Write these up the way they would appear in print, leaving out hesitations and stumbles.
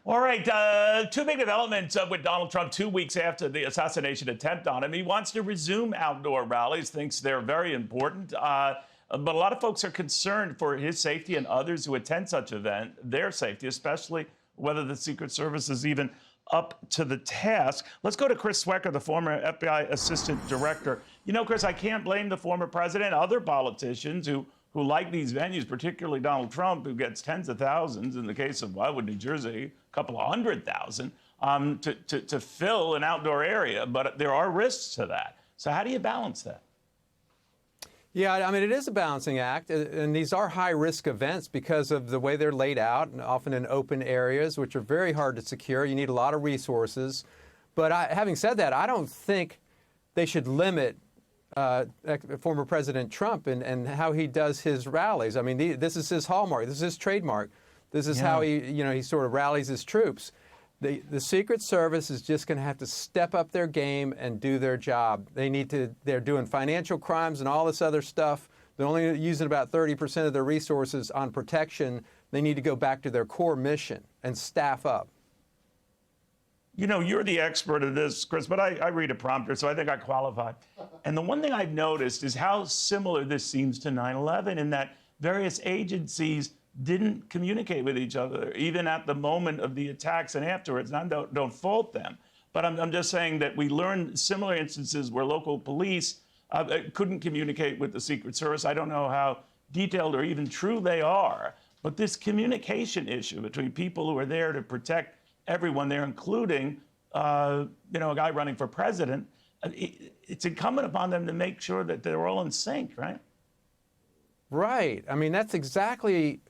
All right, two big developments with Donald Trump 2 weeks after the assassination attempt on him. He wants to resume outdoor rallies, thinks they're very important. But a lot of folks are concerned for his safety and others who attend such an event, their safety, especially whether the Secret Service is even up to the task. Let's go to Chris Swecker, the former FBI Assistant Director. You know, Chris, I can't blame the former president, other politicians who like these venues, particularly Donald Trump, who gets tens of thousands, in the case of Wildwood, New Jersey, a couple of 100,000, to fill an outdoor area. But there are risks to that. So how do you balance that? Yeah, I mean, it is a balancing act, and these are high-risk events because of the way they're laid out, and often in open areas, which are very hard to secure. You need a lot of resources. But having said that, I don't think they should limit former President Trump and how he does his rallies. I mean, this is his hallmark. This is his trademark. This is how he sort of rallies his troops. The Secret Service is just going to have to step up their game and do their job. They're doing financial crimes and all this other stuff. They're only using about 30% of their resources on protection. They need to go back to their core mission and staff up. You know, you're the expert of this, Chris, but I read a prompter, so I think I qualify. And the one thing I've noticed is how similar this seems to 9/11 in that various agencies didn't communicate with each other, even at the moment of the attacks and afterwards. And I don't fault them. But I'm just saying that we learned similar instances where local police couldn't communicate with the Secret Service. I don't know how detailed or even true they are. But this communication issue between people who are there to protect everyone there, including a guy running for president, it's incumbent upon them to make sure that they're all in sync, right? Right. I mean, that's exactly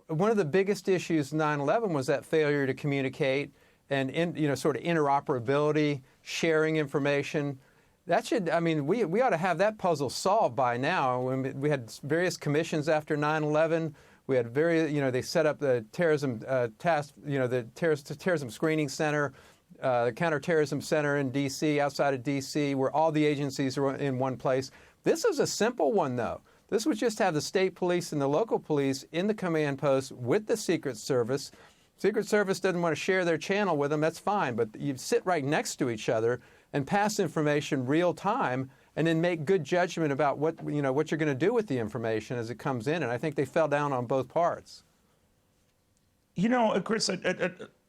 one of the biggest issues in 9/11 was that failure to communicate and sort of interoperability, sharing information. That should, I mean, we ought to have that puzzle solved by now. We had various commissions after 9/11. We had they set up the terrorism task, the terrorism screening center, the counterterrorism center in D.C., outside of D.C., where all the agencies are in one place. This is a simple one, though. This would just have the state police and the local police in the command post with the Secret Service. Secret Service doesn't want to share their channel with them, that's fine, but you sit right next to each other and pass information real time and then make good judgment about what you're going to do with the information as it comes in. And I think they fell down on both parts. You know, Chris,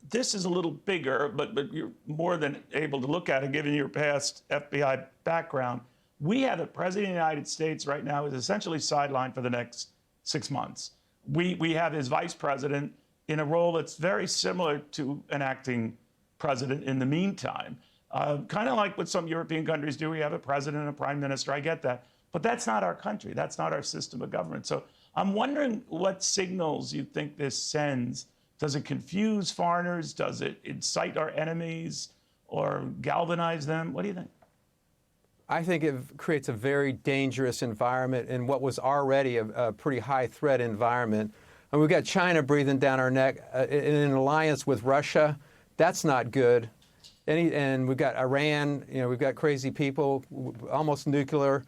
this is a little bigger, but you're more than able to look at it, given your past FBI background. We have a president of the United States right now who's essentially sidelined for the next 6 months. We have his vice president in a role that's very similar to an acting president in the meantime. Kind of like what some European countries do. We have a president and a prime minister. I get that. But that's not our country. That's not our system of government. So I'm wondering what signals you think this sends. Does it confuse foreigners? Does it incite our enemies or galvanize them? What do you think? I think it creates a very dangerous environment in what was already a pretty high threat environment. And we've got China breathing down our neck in an alliance with Russia. That's not good. And we've got Iran. We've got crazy people, almost nuclear.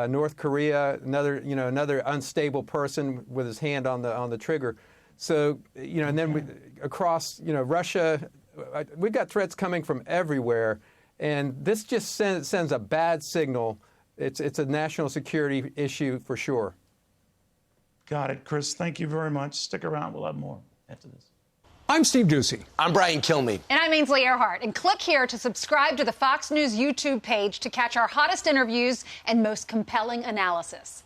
North Korea, another unstable person with his hand on the trigger. So and then across Russia, we've got threats coming from everywhere. And this just sends a bad signal. It's a national security issue for sure. Got it, Chris. Thank you very much. Stick around. We'll have more after this. I'm Steve Doocy. I'm Brian Kilmeade. And I'm Ainsley Earhart. And click here to subscribe to the Fox News YouTube page to catch our hottest interviews and most compelling analysis.